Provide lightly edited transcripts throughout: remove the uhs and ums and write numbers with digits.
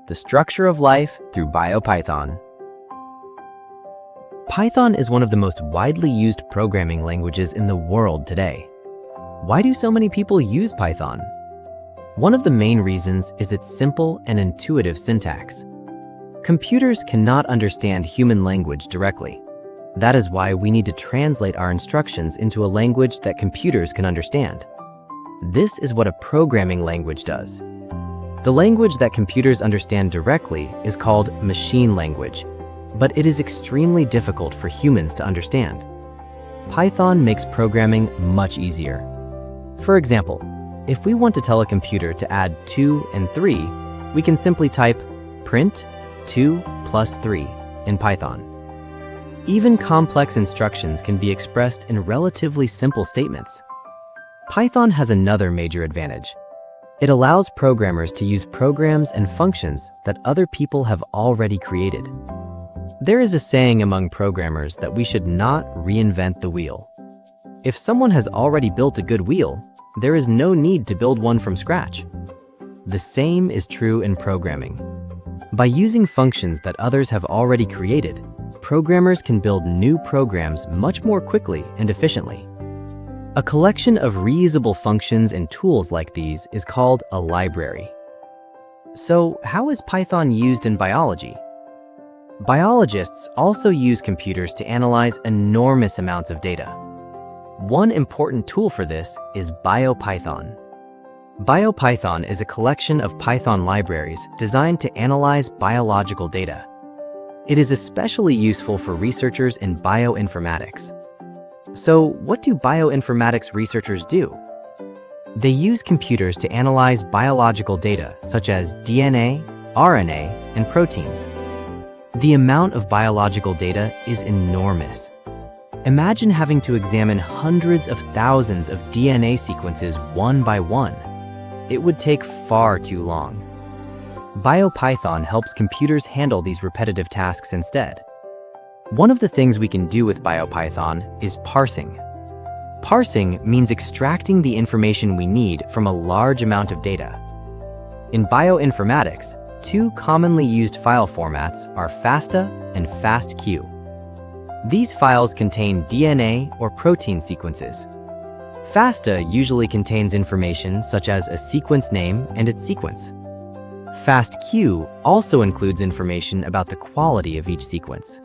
The Structure of Life through BioPython. Python is one of the most widely used programming languages in the world today. Why do so many people use Python? One of the main reasons is its simple and intuitive syntax. Computers cannot understand human language directly. That is why we need to translate our instructions into a language that computers can understand. This is what a programming language does. The language that computers understand directly is called machine language, but it is extremely difficult for humans to understand. Python makes programming much easier. For example, if we want to tell a computer to add 2 and 3, we can simply type print 2 plus 3 in Python. Even complex instructions can be expressed in relatively simple statements. Python has another major advantage. It allows programmers to use programs and functions that other people have already created. There is a saying among programmers that we should not reinvent the wheel. If someone has already built a good wheel, there is no need to build one from scratch. The same is true in programming. By using functions that others have already created, programmers can build new programs much more quickly and efficiently. A collection of reusable functions and tools like these is called a library. So, how is Python used in biology? Biologists also use computers to analyze enormous amounts of data. One important tool for this is BioPython. BioPython is a collection of Python libraries designed to analyze biological data. It is especially useful for researchers in bioinformatics. So, what do bioinformatics researchers do? They use computers to analyze biological data such as DNA, RNA, and proteins. The amount of biological data is enormous. Imagine having to examine hundreds of thousands of DNA sequences one by one. It would take far too long. BioPython helps computers handle these repetitive tasks instead. One of the things we can do with BioPython is parsing. Parsing means extracting the information we need from a large amount of data. In bioinformatics, two commonly used file formats are FASTA and FASTQ. These files contain DNA or protein sequences. FASTA usually contains information such as a sequence name and its sequence. FASTQ also includes information about the quality of each sequence.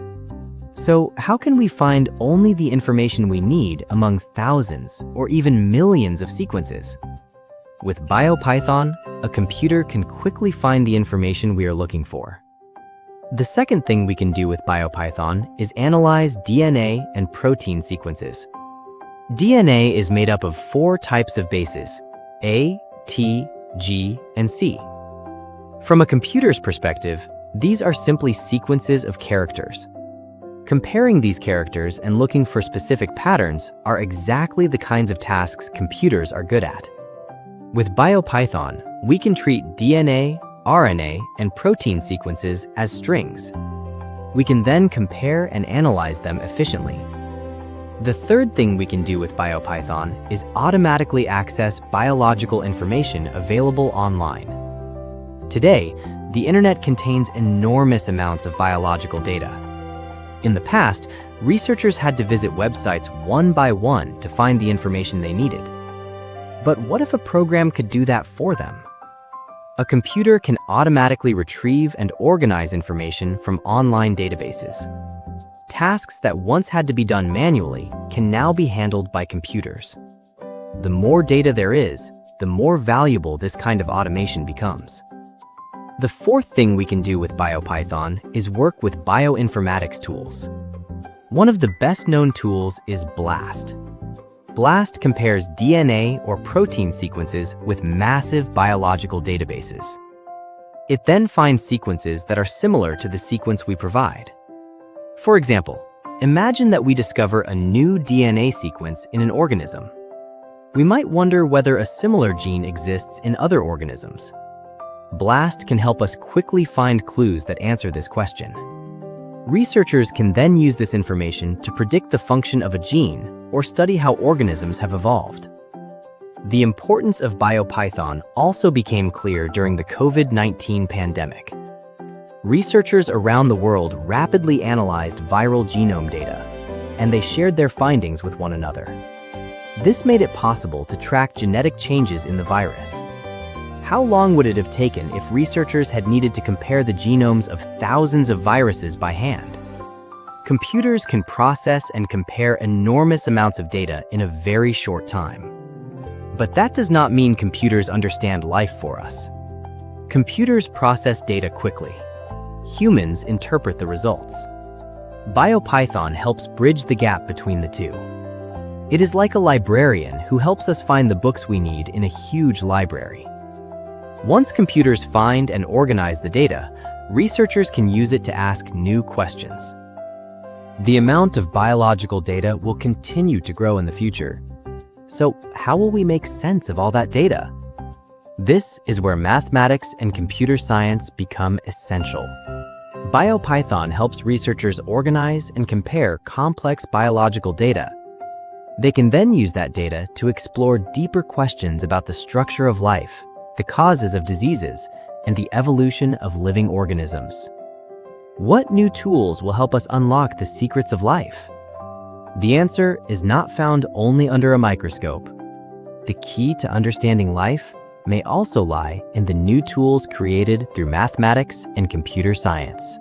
So, how can we find only the information we need among thousands or even millions of sequences? With BioPython, a computer can quickly find the information we are looking for. The second thing we can do with BioPython is analyze DNA and protein sequences. DNA is made up of 4 types of bases: A, T, G, and C. From a computer's perspective, these are simply sequences of characters. Comparing these characters and looking for specific patterns are exactly the kinds of tasks computers are good at. With BioPython, we can treat DNA, RNA, and protein sequences as strings. We can then compare and analyze them efficiently. The third thing we can do with BioPython is automatically access biological information available online. Today, the internet contains enormous amounts of biological data. In the past, researchers had to visit websites one by one to find the information they needed. But what if a program could do that for them? A computer can automatically retrieve and organize information from online databases. Tasks that once had to be done manually can now be handled by computers. The more data there is, the more valuable this kind of automation becomes. The fourth thing we can do with BioPython is work with bioinformatics tools. One of the best-known tools is BLAST. BLAST compares DNA or protein sequences with massive biological databases. It then finds sequences that are similar to the sequence we provide. For example, imagine that we discover a new DNA sequence in an organism. We might wonder whether a similar gene exists in other organisms. BLAST can help us quickly find clues that answer this question. Researchers can then use this information to predict the function of a gene or study how organisms have evolved. The importance of BioPython also became clear during the COVID-19 pandemic. Researchers around the world rapidly analyzed viral genome data, and they shared their findings with one another. This made it possible to track genetic changes in the virus. How long would it have taken if researchers had needed to compare the genomes of thousands of viruses by hand? Computers can process and compare enormous amounts of data in a very short time. But that does not mean computers understand life for us. Computers process data quickly. Humans interpret the results. BioPython helps bridge the gap between the two. It is like a librarian who helps us find the books we need in a huge library. Once computers find and organize the data, researchers can use it to ask new questions. The amount of biological data will continue to grow in the future. So how will we make sense of all that data? This is where mathematics and computer science become essential. BioPython helps researchers organize and compare complex biological data. They can then use that data to explore deeper questions about the structure of life, the causes of diseases, and the evolution of living organisms. What new tools will help us unlock the secrets of life? The answer is not found only under a microscope. The key to understanding life may also lie in the new tools created through mathematics and computer science.